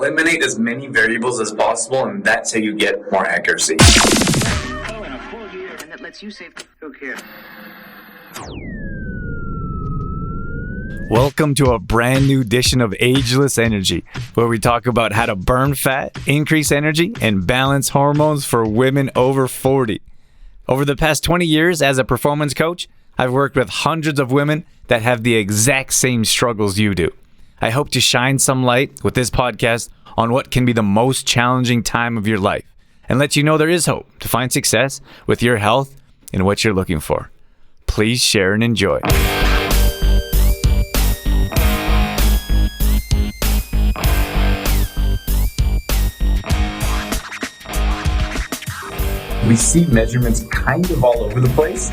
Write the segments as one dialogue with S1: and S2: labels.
S1: eliminate as many variables as possible, and that's how you get more accuracy.
S2: And that lets you save. Okay.
S3: Welcome to a brand new edition of Ageless Energy, where we talk about how to burn fat, increase energy, and balance hormones for women over 40. Over the past 20 years as a performance coach, I've worked with hundreds of women that have the exact same struggles you do. I hope to shine some light with this podcast on what can be the most challenging time of your life and let you know there is hope to find success with your health and what you're looking for. Please share and enjoy.
S1: We see measurements kind of all over the place.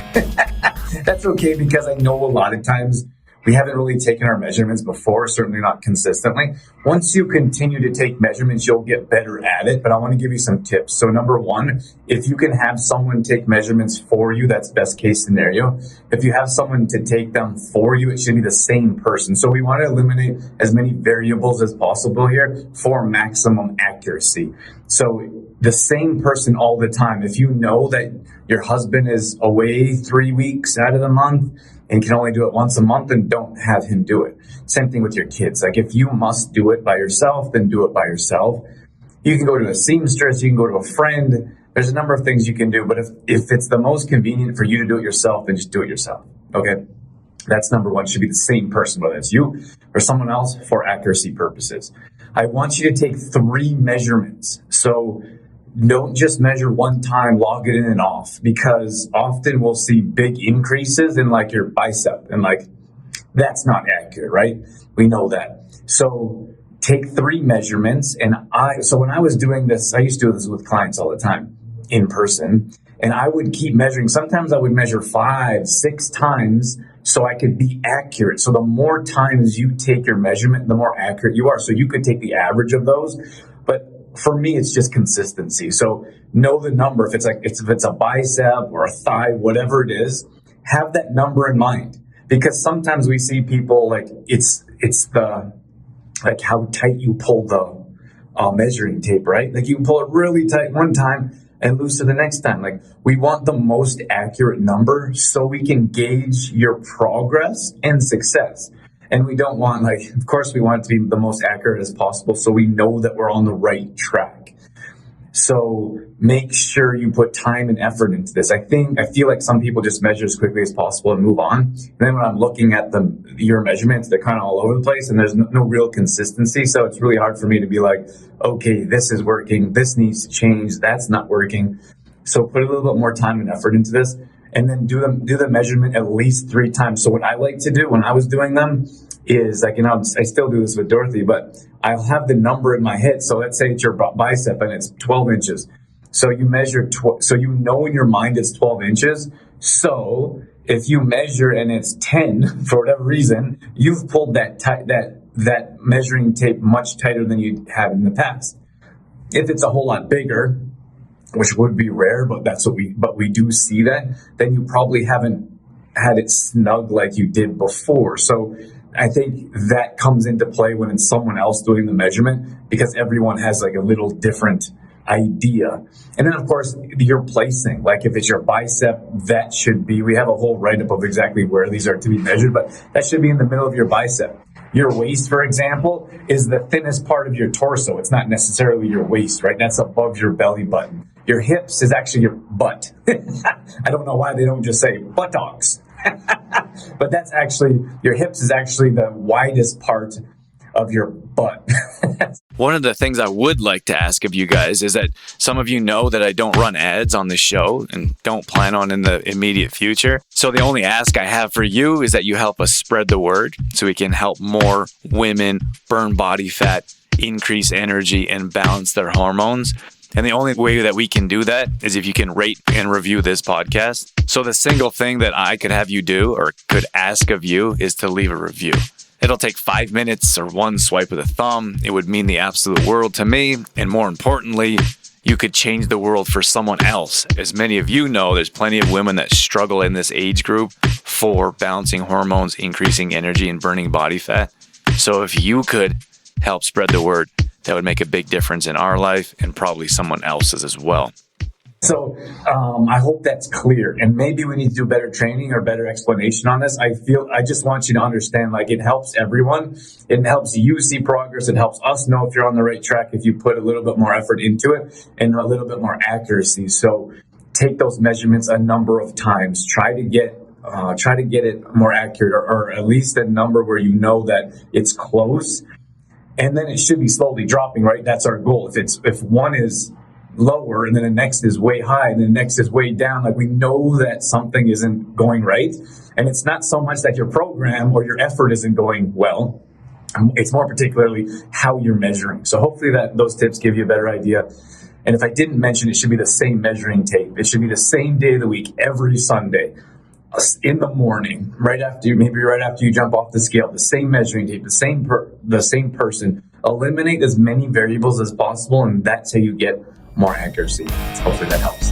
S1: That's okay, because I know a lot of times we haven't really taken our measurements before, certainly not consistently. Once you continue to take measurements, you'll get better at it, but I want to give you some tips. So number one, if you can have someone take measurements for you, that's best case scenario. If you have someone to take them for you, it should be the same person. So we want to eliminate as many variables as possible here for maximum accuracy. So the same person all the time. If you know that your husband is away 3 weeks out of the month and can only do it once a month, then don't have him do it. Same thing with your kids. Like, if you must do it by yourself, then do it by yourself. You can go to a seamstress, you can go to a friend. There's a number of things you can do, but if it's the most convenient for you to do it yourself, then just do it yourself. Okay? That's number one. It should be the same person, whether it's you or someone else, for accuracy purposes. I want you to take 3 measurements. So don't just measure one time, log it in and off, because often we'll see big increases in like your bicep, and like, that's not accurate, right? We know that. So take 3 measurements. And so when I was doing this, I used to do this with clients all the time in person, and I would keep measuring. Sometimes I would measure 5, 6 times so I could be accurate. So the more times you take your measurement, the more accurate you are. So you could take the average of those, but for me, it's just consistency. So know the number. If it's a bicep or a thigh, whatever it is, have that number in mind. Because sometimes we see people, like, it's the, like, how tight you pull the measuring tape, right? Like, you can pull it really tight one time and loosen the next time. Like, we want the most accurate number so we can gauge your progress and success. And we don't want, like, of course, we want it to be the most accurate as possible so we know that we're on the right track. So make sure you put time and effort into this. I feel like some people just measure as quickly as possible and move on. And then when I'm looking at your measurements, they're kind of all over the place and there's no real consistency. So it's really hard for me to be like, okay, this is working, this needs to change, that's not working. So put a little bit more time and effort into this. And then do the measurement at least 3 times. So what I like to do when I was doing them is, like, I still do this with Dorothy, but I'll have the number in my head. So let's say it's your bicep and it's 12 inches. So you measure, so you know in your mind it's 12 inches. So if you measure and it's 10 for whatever reason, you've pulled that measuring tape much tighter than you have in the past. If it's a whole lot bigger, which would be rare, but we do see that, then you probably haven't had it snug like you did before. So I think that comes into play when it's someone else doing the measurement, because everyone has like a little different idea. And then of course your placing, like if it's your bicep, that should be, we have a whole write-up of exactly where these are to be measured, but that should be in the middle of your bicep. Your waist, for example, is the thinnest part of your torso. It's not necessarily your waist, right? That's above your belly button. Your hips is actually your butt. I don't know why they don't just say buttocks. But that's actually, your hips is actually the widest part of your butt.
S3: One of the things I would like to ask of you guys is that some of you know that I don't run ads on the show and don't plan on in the immediate future. So the only ask I have for you is that you help us spread the word so we can help more women burn body fat, increase energy, and balance their hormones. And the only way that we can do that is if you can rate and review this podcast. So the single thing that I could have you do or could ask of you is to leave a review. It'll take 5 minutes or one swipe of the thumb. It would mean the absolute world to me. And more importantly, you could change the world for someone else. As many of you know, there's plenty of women that struggle in this age group for balancing hormones, increasing energy, and burning body fat. So if you could help spread the word, that would make a big difference in our life and probably someone else's as well.
S1: So I hope that's clear, and maybe we need to do better training or better explanation on this. I just want you to understand, like, it helps everyone. It helps you see progress. It helps us know if you're on the right track if you put a little bit more effort into it and a little bit more accuracy. So take those measurements a number of times. Try to get it more accurate, or at least a number where you know that it's close. And then it should be slowly dropping, right? That's our goal. If one is lower and then the next is way high and then the next is way down, like, we know that something isn't going right. And it's not so much that your program or your effort isn't going well. It's more particularly how you're measuring. So hopefully those tips give you a better idea. And if I didn't mention, it should be the same measuring tape. It should be the same day of the week, every Sunday, in the morning, right after you jump off the scale, the same measuring tape, the same person. Eliminate as many variables as possible, and that's how you get more accuracy. Hopefully that helps.